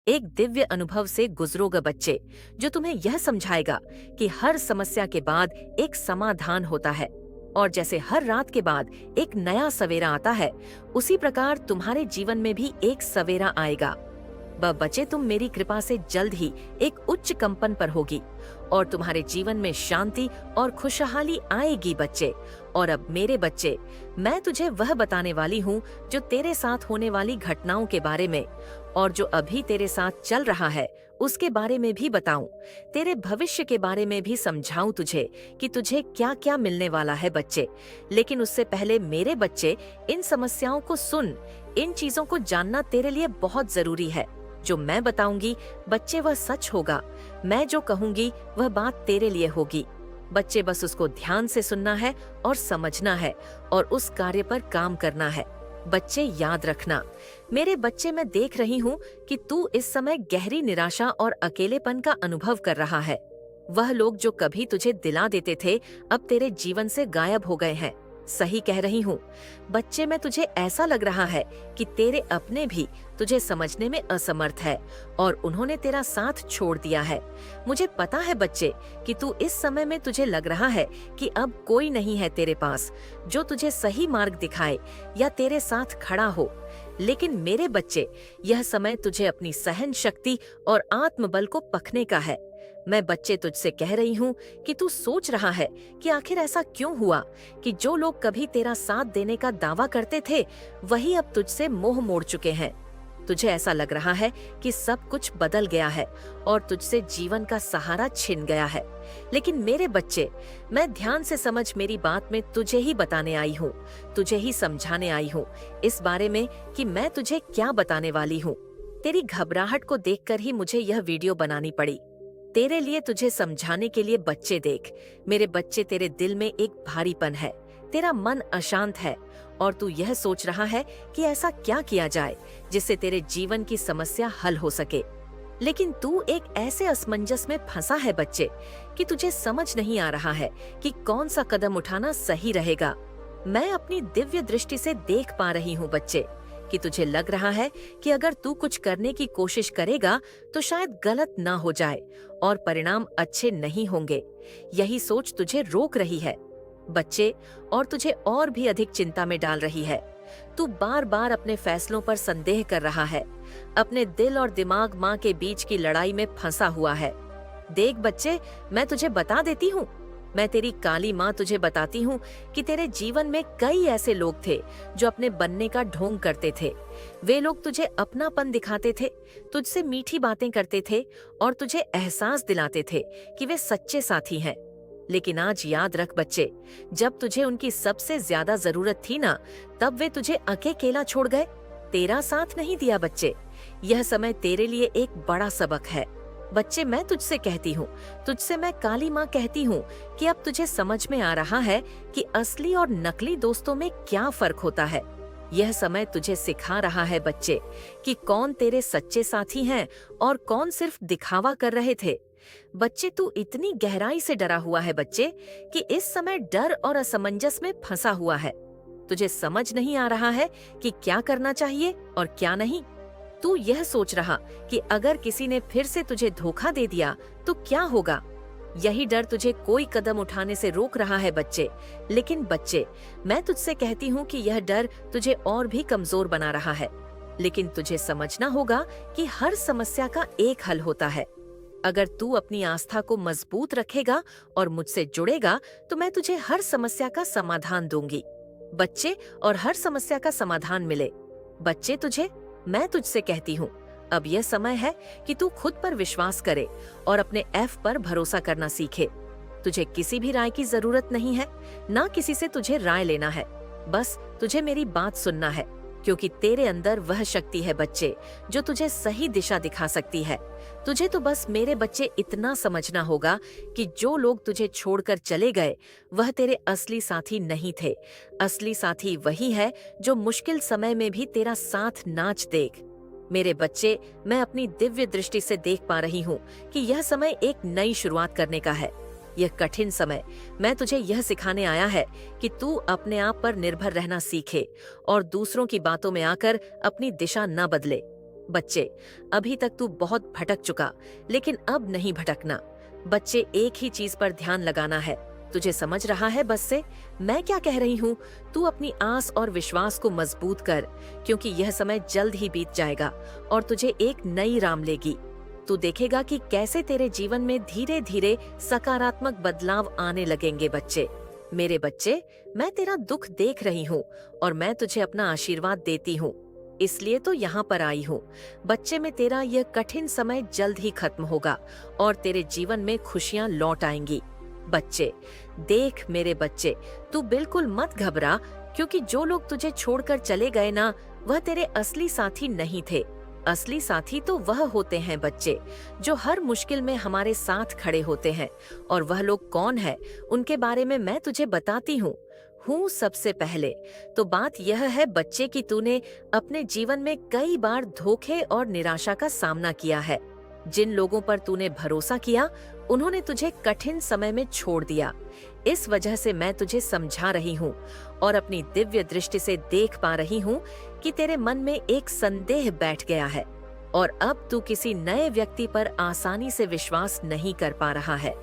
एक दिव्य अनुभव से गुजरोगे बच्चे, जो तुम्हें यह समझाएगा कि हर समस्या के बाद एक समाधान होता है। और जैसे हर रात के बाद एक नया सवेरा आता है, उसी प्रकार तुम्हारे जीवन में भी एक सवेरा आएगा। बच्चे, तुम मेरी कृपा से जल्द ही एक उच्च कंपन पर होगी और तुम्हारे जीवन में शांति और खुशहाली आएगी बच्चे। और अब मेरे बच्चे, मैं तुझे वह बताने वाली हूँ जो तेरे साथ होने वाली घटनाओं के बारे में और जो अभी तेरे साथ चल रहा है उसके बारे में भी बताऊं। तेरे भविष्य के बारे में भी समझाऊं तुझे कि तुझे क्या क्या मिलने वाला है बच्चे। लेकिन उससे पहले मेरे बच्चे, इन समस्याओं को सुन। इन चीजों को जानना तेरे लिए बहुत जरूरी है। जो मैं बताऊंगी बच्चे, वह सच होगा। मैं जो कहूंगी वह बात तेरे लिए होगी बच्चे। बस उसको ध्यान से सुनना है और समझना है और उस कार्य पर काम करना है। बच्चे, याद रखना मेरे बच्चे, मैं देख रही हूँ कि तू इस समय गहरी निराशा और अकेलेपन का अनुभव कर रहा है। वह लोग जो कभी तुझे दिला देते थे, अब तेरे जीवन से गायब हो गए हैं। सही कह रही हूँ बच्चे, मैं तुझे ऐसा लग रहा है कि तेरे अपने भी तुझे समझने में असमर्थ है और उन्होंने तेरा साथ छोड़ दिया है। मुझे पता है बच्चे कि तू इस समय में तुझे लग रहा है कि अब कोई नहीं है तेरे पास जो तुझे सही मार्ग दिखाए या तेरे साथ खड़ा हो। लेकिन मेरे बच्चे, यह समय तुझे अपनी सहन शक्ति और आत्मबल को परखने का है। मैं बच्चे तुझसे कह रही हूँ कि तू सोच रहा है कि आखिर ऐसा क्यों हुआ कि जो लोग कभी तेरा साथ देने का दावा करते थे, वही अब तुझसे मोह मोड़ चुके हैं। तुझे ऐसा लग रहा है कि सब कुछ बदल गया है और तुझसे जीवन का सहारा छिन गया है। लेकिन मेरे बच्चे, मैं ध्यान से समझ, मेरी बात में तुझे ही बताने आई हूँ, तुझे ही समझाने आई हूँ इस बारे में कि मैं तुझे क्या बताने वाली हूँ। तेरी घबराहट को देखकर ही मुझे यह वीडियो बनानी पड़ी, तेरे लिए, तुझे समझाने के लिए। बच्चे देख, मेरे बच्चे, तेरे दिल में एक भारीपन है, तेरा मन अशांत है और तू यह सोच रहा है कि ऐसा क्या किया जाए जिससे तेरे जीवन की समस्या हल हो सके। लेकिन तू एक ऐसे असमंजस में फंसा है बच्चे कि तुझे समझ नहीं आ रहा है कि कौन सा कदम उठाना सही रहेगा। मैं अपनी दिव्य दृष्टि से देख पा रही हूँ बच्चे कि तुझे लग रहा है कि अगर तू कुछ करने की कोशिश करेगा तो शायद गलत ना हो जाए और परिणाम अच्छे नहीं होंगे। यही सोच तुझे रोक रही है बच्चे और तुझे और भी अधिक चिंता में डाल रही है। तू बार बार अपने फैसलों पर संदेह कर रहा है। अपने दिल और दिमाग माँ के बीच की लड़ाई में फंसा हुआ है। देख बच्चे, मैं तुझे बता देती हूँ, मैं तेरी काली माँ तुझे बताती हूँ कि तेरे जीवन में कई ऐसे लोग थे जो अपने बनने का ढोंग करते थे। वे लोग तुझे अपनापन दिखाते थे, तुझसे मीठी बातें करते थे और तुझे एहसास दिलाते थे कि वे सच्चे साथी हैं। लेकिन आज याद रख बच्चे, जब तुझे उनकी सबसे ज्यादा जरूरत थी ना, तब वे तुझे अकेला छोड़ गए, तेरा साथ नहीं दिया बच्चे। यह समय तेरे लिए एक बड़ा सबक है बच्चे। मैं तुझसे कहती हूँ, तुझसे मैं काली माँ कहती हूँ कि अब तुझे समझ में आ रहा है कि असली और नकली दोस्तों में क्या फर्क होता है। यह समय तुझे सिखा रहा है बच्चे कि कौन तेरे सच्चे साथी हैं और कौन सिर्फ दिखावा कर रहे थे। बच्चे, तू इतनी गहराई से डरा हुआ है बच्चे कि इस समय डर और असमंजस में फंसा हुआ है। तुझे समझ नहीं आ रहा है कि क्या करना चाहिए और क्या नहीं। तू यह सोच रहा कि अगर किसी ने फिर से तुझे धोखा दे दिया तो क्या होगा। यही डर तुझे कोई कदम उठाने से रोक रहा है बच्चे। लेकिन बच्चे, मैं तुझसे कहती हूँ कि यह डर तुझे और भी कमजोर बना रहा है। लेकिन तुझे समझना होगा कि हर समस्या का एक हल होता है। अगर तू अपनी आस्था को मजबूत रखेगा और मुझसे जुड़ेगा तो मैं तुझे हर समस्या का समाधान दूंगी बच्चे, और हर समस्या का समाधान मिले बच्चे तुझे। मैं तुझसे कहती हूँ, अब यह समय है कि तू खुद पर विश्वास करे और अपने एफ पर भरोसा करना सीखे। तुझे किसी भी राय की जरूरत नहीं है, ना किसी से तुझे राय लेना है। बस तुझे मेरी बात सुनना है, क्योंकि तेरे अंदर वह शक्ति है बच्चे जो तुझे सही दिशा दिखा सकती है। तुझे तो बस मेरे बच्चे इतना समझना होगा कि जो लोग तुझे छोड़कर चले गए वह तेरे असली साथी नहीं थे। असली साथी वही है जो मुश्किल समय में भी तेरा साथ नाच देख। मेरे बच्चे, मैं अपनी दिव्य दृष्टि से देख पा रही हूँ कि यह समय एक नई शुरुआत करने का है। यह कठिन समय मैं तुझे यह सिखाने आया है कि तू अपने आप पर निर्भर रहना सीखे और दूसरों की बातों में आकर अपनी दिशा न बदले। बच्चे, अभी तक तू बहुत भटक चुका, लेकिन अब नहीं भटकना। बच्चे, एक ही चीज पर ध्यान लगाना है। तुझे समझ रहा है बस से मैं क्या कह रही हूँ? तू अपनी आस और विश्वास को मजबूत कर, क्योंकि यह समय जल्द ही बीत जाएगा और तुझे एक नई राह लेगी। तू देखेगा कि कैसे तेरे जीवन में धीरे धीरे सकारात्मक बदलाव आने लगेंगे। बच्चे, मेरे बच्चे, मैं तेरा दुख देख रही हूँ और मैं तुझे अपना आशीर्वाद देती हूँ, इसलिए तो यहाँ पर आई हूँ। बच्चे में तेरा यह कठिन समय जल्द ही खत्म होगा और तेरे जीवन में खुशियाँ लौट आएंगी। बच्चे, देख मेरे बच्चे, तू बिल्कुल मत घबरा, क्योंकि जो लोग तुझे छोड़कर चले गए ना, वह तेरे असली साथी नहीं थे। असली साथी तो वह होते हैं बच्चे, जो हर मुश्किल में हमारे साथ खड़े होते हैं। और वह लोग कौन है, उनके बारे में मैं तुझे बताती हूँ। सबसे पहले तो बात यह है बच्चे कि तूने अपने जीवन में कई बार धोखे और निराशा का सामना किया है। जिन लोगों पर तूने भरोसा किया, उन्होंने तुझे कठिन समय में छोड़ दिया। इस वजह से मैं तुझे समझा रही हूँ और अपनी दिव्य दृष्टि से देख पा रही हूँ कि तेरे मन में एक संदेह बैठ गया है और अब तू किसी नए व्यक्ति पर आसानी से विश्वास नहीं कर पा रहा है।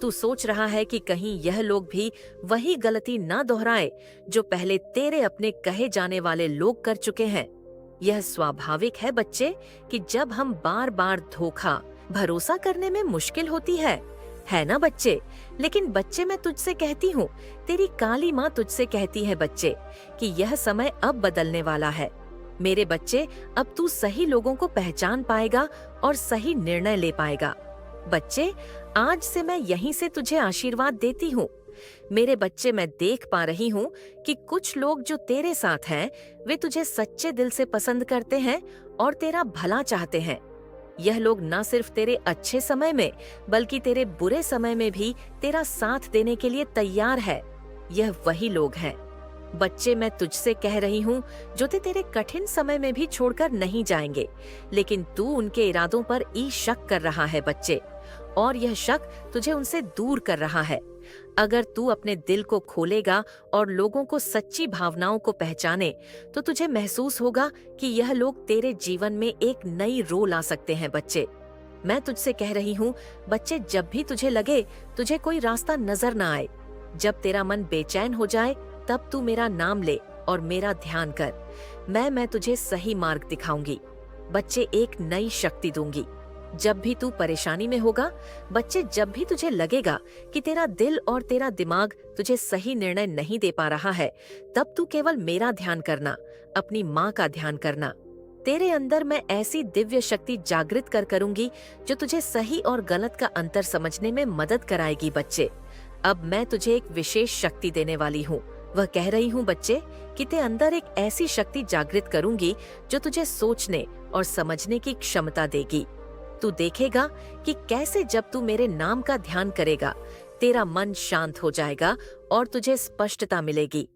तू सोच रहा है कि कहीं यह लोग भी वही गलती न दोहराए जो पहले तेरे अपने कहे जाने वाले लोग कर चुके हैं। यह स्वाभाविक है बच्चे कि जब हम बार बार धोखा, भरोसा करने में मुश्किल होती है ना बच्चे? लेकिन बच्चे, मैं तुझसे कहती हूँ, तेरी काली माँ तुझसे कहती है बच्चे, कि यह समय अब बदलने वाला है। मेरे बच्चे, अब तू सही लोगों को पहचान पाएगा और सही निर्णय ले पाएगा। बच्चे, आज से मैं यहीं से तुझे आशीर्वाद देती हूँ। मेरे बच्चे, मैं देख पा रही हूँ कि कुछ लोग जो तेरे साथ हैं, वे तुझे सच्चे दिल से पसंद करते हैं और तेरा भला चाहते हैं। यह लोग न सिर्फ तेरे अच्छे समय में, बल्कि तेरे बुरे समय में भी तेरा साथ देने के लिए तैयार है। यह वही लोग हैं बच्चे, मैं तुझसे कह रही हूँ, जो तेरे कठिन समय में भी छोड़कर नहीं जाएंगे। लेकिन तू उनके इरादों पर शक कर रहा है बच्चे, और यह शक तुझे उनसे दूर कर रहा है। अगर तू अपने दिल को खोलेगा और लोगों को सच्ची भावनाओं को पहचाने, तो तुझे महसूस होगा कि यह लोग तेरे जीवन में एक नई रो ला सकते हैं। बच्चे, मैं तुझसे कह रही हूँ बच्चे, जब भी तुझे लगे तुझे कोई रास्ता नजर न आए, जब तेरा मन बेचैन हो जाए, तब तू मेरा नाम ले और मेरा ध्यान कर। मैं तुझे सही मार्ग दिखाऊंगी बच्चे, एक नई शक्ति दूंगी। जब भी तू परेशानी में होगा बच्चे, जब भी तुझे लगेगा कि तेरा दिल और तेरा दिमाग तुझे सही निर्णय नहीं दे पा रहा है, तब तू केवल मेरा ध्यान करना, अपनी माँ का ध्यान करना। तेरे अंदर मैं ऐसी दिव्य शक्ति जागृत करूंगी जो तुझे सही और गलत का अंतर समझने में मदद कराएगी। बच्चे, अब मैं तुझे एक विशेष शक्ति देने वाली हूँ। वह कह रही हूँ बच्चे कि तेरे अंदर एक ऐसी शक्ति जागृत करूंगी जो तुझे सोचने और समझने की क्षमता देगी। तू देखेगा कि कैसे जब तू मेरे नाम का ध्यान करेगा, तेरा मन शांत हो जाएगा और तुझे स्पष्टता मिलेगी।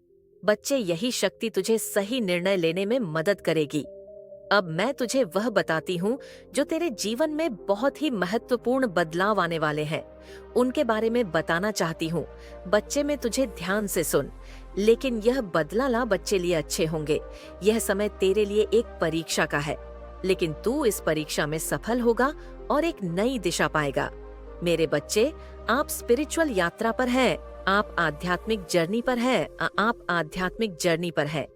बच्चे, यही शक्ति तुझे सही निर्णय लेने में मदद करेगी। अब मैं तुझे वह बताती हूँ जो तेरे जीवन में बहुत ही महत्वपूर्ण बदलाव आने वाले हैं, उनके बारे में बताना चाहती हूँ। बच्चे, में तुझे ध्यान से सुन, लेकिन यह बदलाव बच्चे लिए अच्छे होंगे। यह समय तेरे लिए एक परीक्षा का है, लेकिन तू इस परीक्षा में सफल होगा और एक नई दिशा पाएगा। मेरे बच्चे, आप स्पिरिचुअल यात्रा पर हैं, आप आध्यात्मिक जर्नी पर हैं, आप आध्यात्मिक जर्नी पर हैं।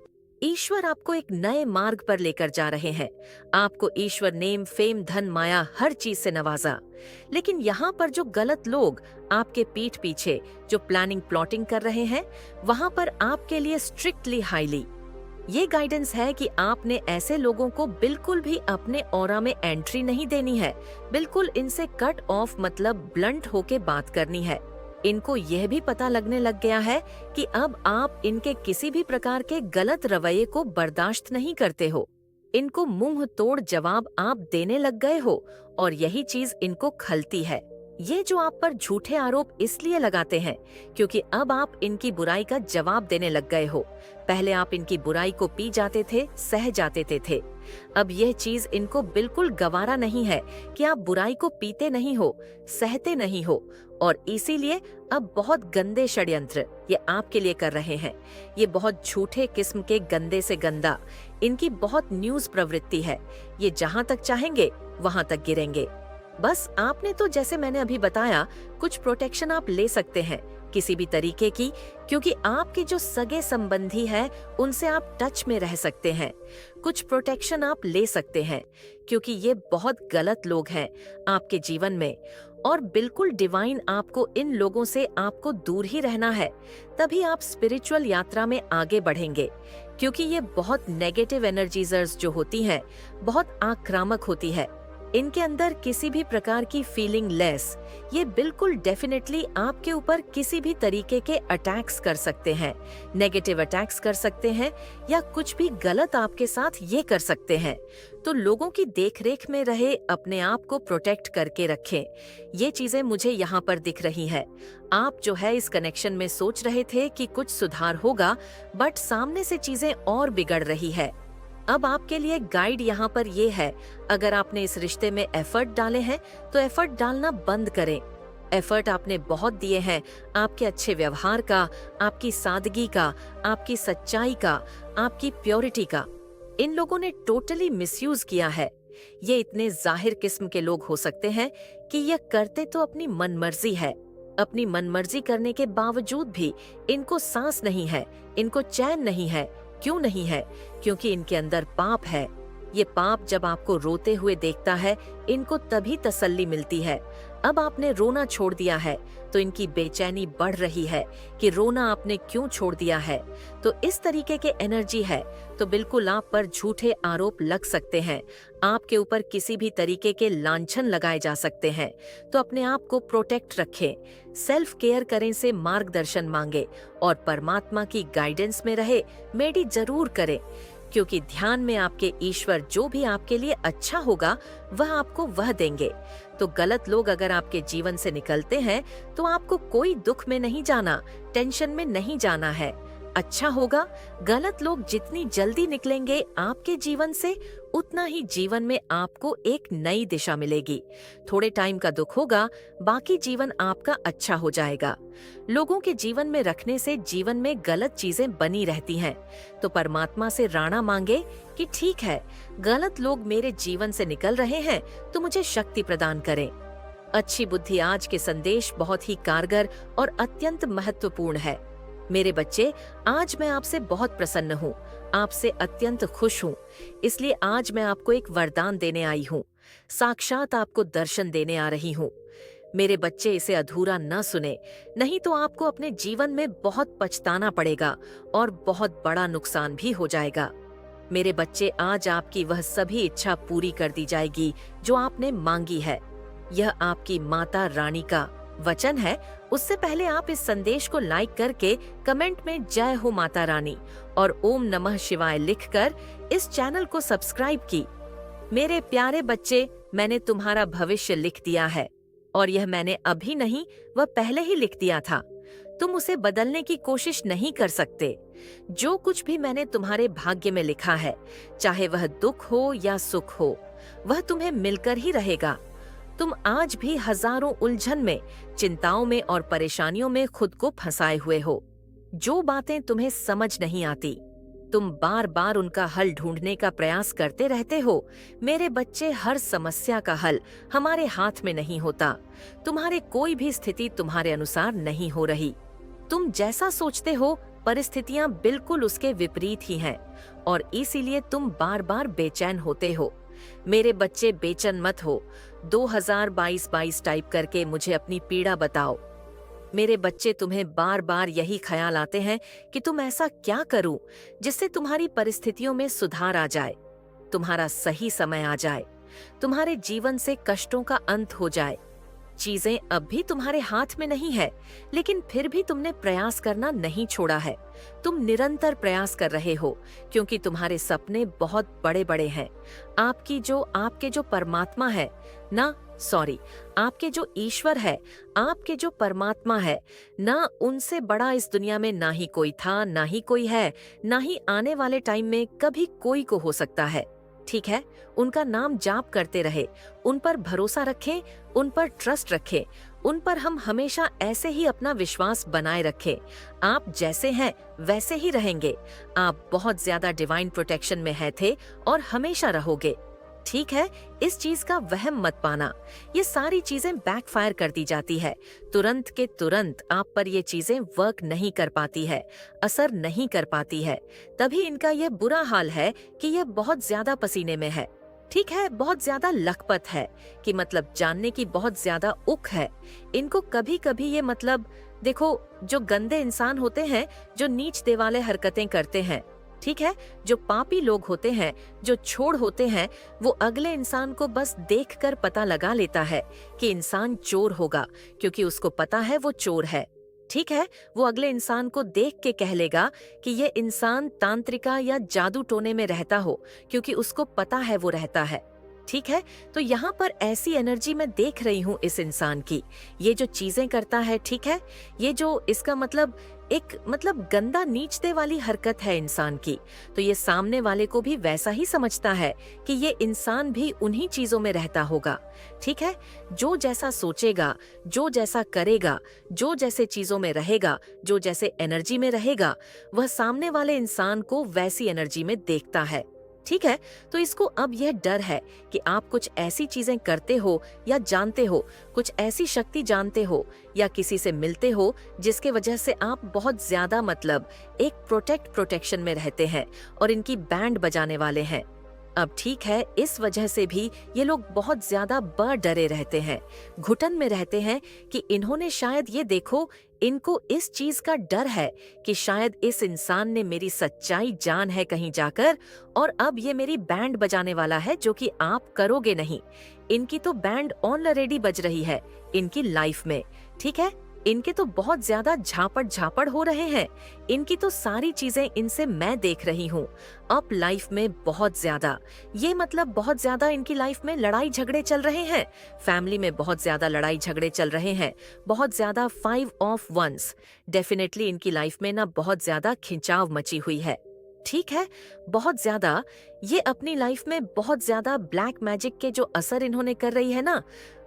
ईश्वर आपको एक नए मार्ग पर लेकर जा रहे हैं। आपको ईश्वर नेम, फेम, धन, माया, हर चीज से नवाजा। लेकिन यहाँ पर जो गलत लोग आपके पीठ पीछे जो प्लानिंग, प्लॉटिंग कर रहे हैं, वहाँ पर आपके लिए स्ट्रिक्टली हाईली ये गाइडेंस है कि आपने ऐसे लोगों को बिल्कुल भी अपने ऑरा में एंट्री नहीं देनी है। बिल्कुल इनसे कट ऑफ, मतलब ब्लंट होके बात करनी है। इनको यह भी पता लगने लग गया है कि अब आप इनके किसी भी प्रकार के गलत रवैये को बर्दाश्त नहीं करते हो। इनको मुंह तोड़ जवाब आप देने लग गए हो और यही चीज इनको खलती है। ये जो आप पर झूठे आरोप इसलिए लगाते हैं क्योंकि अब आप इनकी बुराई का जवाब देने लग गए हो। पहले आप इनकी बुराई को पी जाते थे, सह जाते थे। अब यह चीज इनको बिल्कुल गवारा नहीं है कि आप बुराई को पीते नहीं हो, सहते नहीं हो, और इसीलिए अब बहुत गंदे षड्यंत्र ये आपके लिए कर रहे हैं। ये बहुत झूठे किस्म के गंदे से गंदा, इनकी बहुत न्यूज प्रवृत्ति है। ये जहां तक चाहेंगे वहां तक गिरेंगे। बस आपने तो जैसे मैंने अभी बताया, कुछ प्रोटेक्शन आप ले सकते हैं किसी भी तरीके की, क्योंकि आपके जो सगे संबंधी हैं उनसे आप टच में रह सकते हैं। कुछ प्रोटेक्शन आप ले सकते हैं क्योंकि ये बहुत गलत लोग हैं आपके जीवन में, और बिल्कुल डिवाइन आपको इन लोगों से आपको दूर ही रहना है। तभी आप स्पिरिचुअल यात्रा में आगे बढ़ेंगे, क्योंकि ये बहुत नेगेटिव एनर्जीजर्स जो होती हैं बहुत आक्रामक होती है। इनके अंदर किसी भी प्रकार की फीलिंग लेस, ये बिल्कुल डेफिनेटली आपके ऊपर किसी भी तरीके के अटैक्स कर सकते हैं, नेगेटिव अटैक्स कर सकते हैं, या कुछ भी गलत आपके साथ ये कर सकते हैं। तो लोगों की देखरेख में रहे, अपने आप को प्रोटेक्ट करके रखें। ये चीजें मुझे यहाँ पर दिख रही है। आप जो है इस कनेक्शन में सोच रहे थे कि कुछ सुधार होगा, बट सामने से चीजें और बिगड़ रही है। अब आपके लिए गाइड यहाँ पर ये है, अगर आपने इस रिश्ते में एफर्ट डाले हैं तो एफर्ट डालना बंद करें। एफर्ट आपने बहुत दिए हैं, आपके अच्छे व्यवहार का, आपकी सादगी का, आपकी सच्चाई का, आपकी प्योरिटी का। इन लोगों ने टोटली मिसयूज किया है। ये इतने जाहिर किस्म के लोग हो सकते हैं कि ये करते तो अपनी मनमर्जी है। अपनी मनमर्जी करने के बावजूद भी इनको सांस नहीं है, इनको चैन नहीं है। क्यों नहीं है? क्योंकि इनके अंदर पाप है। ये पाप जब आपको रोते हुए देखता है, इनको तभी तसल्ली मिलती है। अब आपने रोना छोड़ दिया है तो इनकी बेचैनी बढ़ रही है कि रोना आपने क्यों छोड़ दिया है। तो इस तरीके के एनर्जी है तो बिल्कुल आप पर झूठे आरोप लग सकते हैं, आपके ऊपर किसी भी तरीके के लांछन लगाए जा सकते हैं। तो अपने आप को प्रोटेक्ट रखें, सेल्फ केयर करें, से मार्गदर्शन मांगे और परमात्मा की गाइडेंस में रहे, मेडी जरूर करें, क्योंकि ध्यान में आपके ईश्वर जो भी आपके लिए अच्छा होगा वह आपको वह देंगे। तो गलत लोग अगर आपके जीवन से निकलते हैं तो आपको कोई दुख में नहीं जाना, टेंशन में नहीं जाना है। अच्छा होगा, गलत लोग जितनी जल्दी निकलेंगे आपके जीवन से, उतना ही जीवन में आपको एक नई दिशा मिलेगी। थोड़े टाइम का दुख होगा, बाकी जीवन आपका अच्छा हो जाएगा। लोगों के जीवन में रखने से जीवन में गलत चीजें बनी रहती हैं। तो परमात्मा से राणा मांगे कि ठीक है, गलत लोग मेरे जीवन से निकल रहे हैं तो मुझे शक्ति प्रदान करें। अच्छी बुद्धि आज के संदेश बहुत ही कारगर और अत्यंत महत्वपूर्ण है। मेरे बच्चे, आज मैं आपसे बहुत प्रसन्न हूँ, आपसे अत्यंत खुश हूँ। इसलिए आज मैं आपको एक वरदान देने आई हूँ, साक्षात आपको दर्शन देने आ रही हूँ। मेरे बच्चे, इसे अधूरा न सुने, नहीं तो आपको अपने जीवन में बहुत पछताना पड़ेगा और बहुत बड़ा नुकसान भी हो जाएगा। मेरे बच्चे, आज आपकी वह सभी इच्छा पूरी कर दी जाएगी जो आपने मांगी है। यह आपकी माता रानी का वचन है। उससे पहले आप इस संदेश को लाइक करके कमेंट में जय हो माता रानी और ओम नमः शिवाय लिखकर इस चैनल को सब्सक्राइब की। मेरे प्यारे बच्चे, मैंने तुम्हारा भविष्य लिख दिया है, और यह मैंने अभी नहीं, वह पहले ही लिख दिया था। तुम उसे बदलने की कोशिश नहीं कर सकते। जो कुछ भी मैंने तुम्हारे भाग्य में लिखा है, चाहे वह दुख हो या सुख हो, वह तुम्हें मिलकर ही रहेगा। तुम आज भी हजारों उलझन में, चिंताओं में और परेशानियों में खुद को फंसाए हुए हो। जो बातें तुम्हें समझ नहीं आती, तुम बार बार उनका हल ढूंढने का प्रयास करते रहते हो। मेरे बच्चे, हर समस्या का हल हमारे हाथ में नहीं होता। तुम्हारे कोई भी स्थिति तुम्हारे अनुसार नहीं हो रही। तुम जैसा सोचते हो, परिस्थितियां बिल्कुल उसके विपरीत ही हैं, और इसीलिए तुम बार बार बेचैन होते हो। मेरे बच्चे, बेचैन मत हो। 2022 टाइप करके मुझे अपनी पीड़ा बताओ। मेरे बच्चे, तुम्हें बार बार यही ख्याल आते हैं कि तुम ऐसा क्या करूं जिससे तुम्हारी परिस्थितियों में सुधार आ जाए, तुम्हारा सही समय आ जाए, तुम्हारे जीवन से कष्टों का अंत हो जाए। चीजें अब भी तुम्हारे हाथ में नहीं है, लेकिन फिर भी तुमने प्रयास करना नहीं छोड़ा है। तुम निरंतर प्रयास कर रहे हो क्योंकि तुम्हारे सपने बहुत बड़े बड़े हैं। आपके जो परमात्मा है ना, सॉरी, आपके जो ईश्वर है, आपके जो परमात्मा है ना, उनसे बड़ा इस दुनिया में ना ही कोई था, ना ही कोई है, ना ही आने वाले टाइम में कभी कोई को हो सकता है। ठीक है, उनका नाम जाप करते रहे, उन पर भरोसा रखें, उन पर ट्रस्ट रखें, उन पर हम हमेशा ऐसे ही अपना विश्वास बनाए रखें। आप जैसे हैं वैसे ही रहेंगे। आप बहुत ज्यादा डिवाइन प्रोटेक्शन में है थे और हमेशा रहोगे। ठीक है, इस चीज का वहम मत पाना। ये सारी चीजें बैकफायर कर दी जाती है। तुरंत के तुरंत आप पर ये चीजें वर्क नहीं कर पाती है, असर नहीं कर पाती है। तभी इनका ये बुरा हाल है कि ये बहुत ज्यादा पसीने में है। ठीक है, बहुत ज्यादा लखपत है कि मतलब जानने की बहुत ज्यादा उख है। इनको कभी कभी ये मतलब देखो, जो गंदे इंसान होते हैं, जो नीच देवाले हरकतें करते हैं, ठीक है, जो पापी लोग होते हैं, जो छोड़ होते हैं, वो अगले इंसान को बस देखकर पता लगा लेता है कि इंसान चोर होगा, क्योंकि उसको पता है वो चोर है। ठीक है, वो अगले इंसान को देख के कह लेगा कि ये इंसान तांत्रिका या जादू टोने में रहता हो, क्योंकि उसको पता है वो रहता है। ठीक है, तो यहाँ पर ऐसी एनर्जी मैं देख रही हूँ इस इंसान की, ये जो चीजें करता है। ठीक है, ये जो इसका मतलब एक गंदा नीचते वाली हरकत है इंसान की, तो ये सामने वाले को भी वैसा ही समझता है कि ये इंसान भी उन्हीं चीजों में रहता होगा। ठीक है, जो जैसा सोचेगा, जो जैसा करेगा, जो जैसे चीजों में रहेगा, जो जैसे एनर्जी में रहेगा, वह सामने वाले इंसान को वैसी एनर्जी में देखता है। ठीक है, तो इसको अब यह डर है कि आप कुछ ऐसी चीजें करते हो या जानते हो, कुछ ऐसी शक्ति जानते हो या किसी से मिलते हो जिसके वजह से आप बहुत ज्यादा एक प्रोटेक्शन में रहते हैं और इनकी बैंड बजाने वाले हैं। अब ठीक है, इस वजह से भी ये लोग बहुत ज्यादा डरे रहते हैं, घुटन में रहते हैं कि इन्होंने शायद ये देखो, इनको इस चीज का डर है कि शायद इस इंसान ने मेरी सच्चाई जान है कहीं जाकर, और अब ये मेरी बैंड बजाने वाला है, जो कि आप करोगे नहीं। इनकी तो बैंड ऑलरेडी बज रही है इनकी लाइफ में। ठीक है, इनके तो बहुत ज्यादा झापड़ हो रहे हैं। इनकी तो सारी चीजें इनसे मैं देख रही हूँ। अब लाइफ में बहुत ज्यादा बहुत ज्यादा इनकी लाइफ में लड़ाई झगड़े चल रहे हैं। फैमिली में बहुत ज्यादा लड़ाई झगड़े चल रहे हैं, बहुत ज्यादा 5 ऑफ वंस। डेफिनेटली इनकी लाइफ में ना बहुत ज्यादा खिंचाव मची हुई है। ठीक है, बहुत ज्यादा ये अपनी लाइफ में बहुत ज्यादा ब्लैक मैजिक के जो असर इन्होंने कर रही है ना,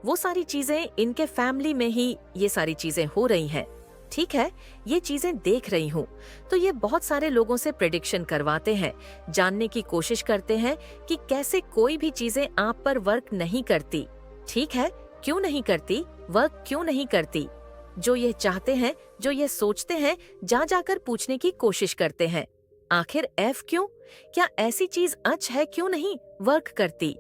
वो सारी चीजें इनके फैमिली में ही ये सारी चीजें हो रही हैं। ठीक है, ये चीजें देख रही हूँ। तो ये बहुत सारे लोगों से प्रेडिक्शन करवाते हैं, जानने की कोशिश करते हैं कि कैसे कोई भी चीजें आप पर वर्क नहीं करती। ठीक है, क्यों नहीं करती, वर्क क्यों नहीं करती। जो ये चाहते हैं, जो ये सोचते हैं, जाकर पूछने की कोशिश करते हैं, आखिर एफ क्यों, क्या ऐसी चीज है क्यों नहीं वर्क करती।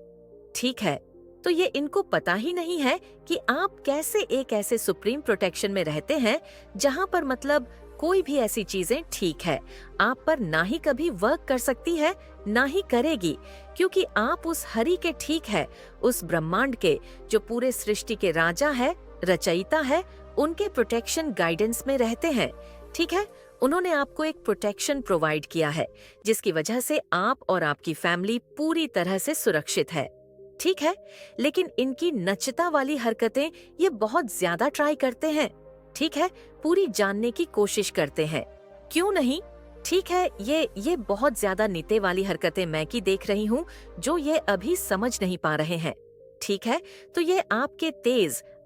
ठीक है, तो ये इनको पता ही नहीं है कि आप कैसे एक ऐसे सुप्रीम प्रोटेक्शन में रहते हैं जहां पर कोई भी ऐसी चीजें ठीक है आप पर ना ही कभी वर्क कर सकती है, ना ही करेगी, क्योंकि आप उस हरि के, ठीक है, उस ब्रह्मांड के जो पूरे सृष्टि के राजा है, रचयिता है, उनके प्रोटेक्शन गाइडेंस में रहते हैं। ठीक है, उन्होंने आपको एक प्रोटेक्शन प्रोवाइड किया है, जिसकी वजह से आप और आपकी फैमिली पूरी तरह से सुरक्षित है। ठीक है, लेकिन इनकी नचता वाली हरकतें ये बहुत ज्यादा ट्राई करते हैं। ठीक है, पूरी जानने की कोशिश करते हैं, क्यों नहीं। ठीक है, ये बहुत ज्यादा नीते वाली हरकतें मैं की देख रही हूँ, जो ये अभी समझ नहीं पा रहे हैं। ठीक है, तो ये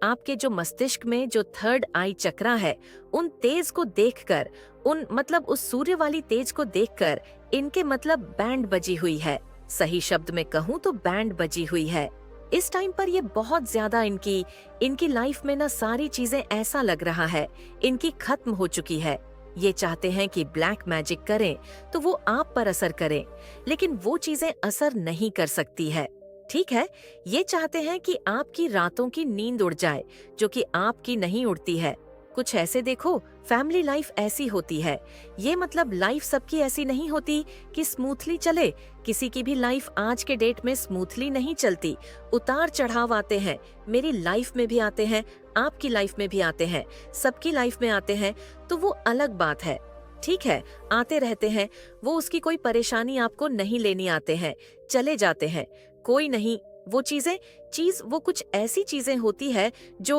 आपके जो मस्तिष्क में जो थर्ड आई चक्रा है, उन तेज को देखकर, उस सूर्य वाली तेज को देखकर इनके बैंड बजी हुई है। सही शब्द में कहूँ तो बैंड बजी हुई है। इस टाइम पर ये बहुत ज्यादा इनकी लाइफ में ना सारी चीजें ऐसा लग रहा है इनकी खत्म हो चुकी है। ये चाहते हैं कि ब्लैक मैजिक करें तो वो आप पर असर करें, लेकिन वो चीजें असर नहीं कर सकती है। ठीक है, ये चाहते हैं कि आपकी रातों की नींद उड़ जाए, जो कि आपकी नहीं उड़ती है। कुछ ऐसे देखो, फैमिली लाइफ ऐसी होती है। ये मतलब लाइफ सबकी ऐसी नहीं होती कि स्मूथली चले। किसी की भी लाइफ आज के डेट में स्मूथली नहीं चलती। उतार चढ़ाव आते हैं, मेरी लाइफ में भी आते हैं, आपकी लाइफ में भी आते हैं, सबकी लाइफ में आते हैं। तो वो अलग बात है, ठीक है, आते रहते हैं। वो उसकी कोई परेशानी आपको नहीं लेनी आते हैं, चले जाते हैं, कोई नहीं। वो चीज वो कुछ ऐसी चीजें होती है जो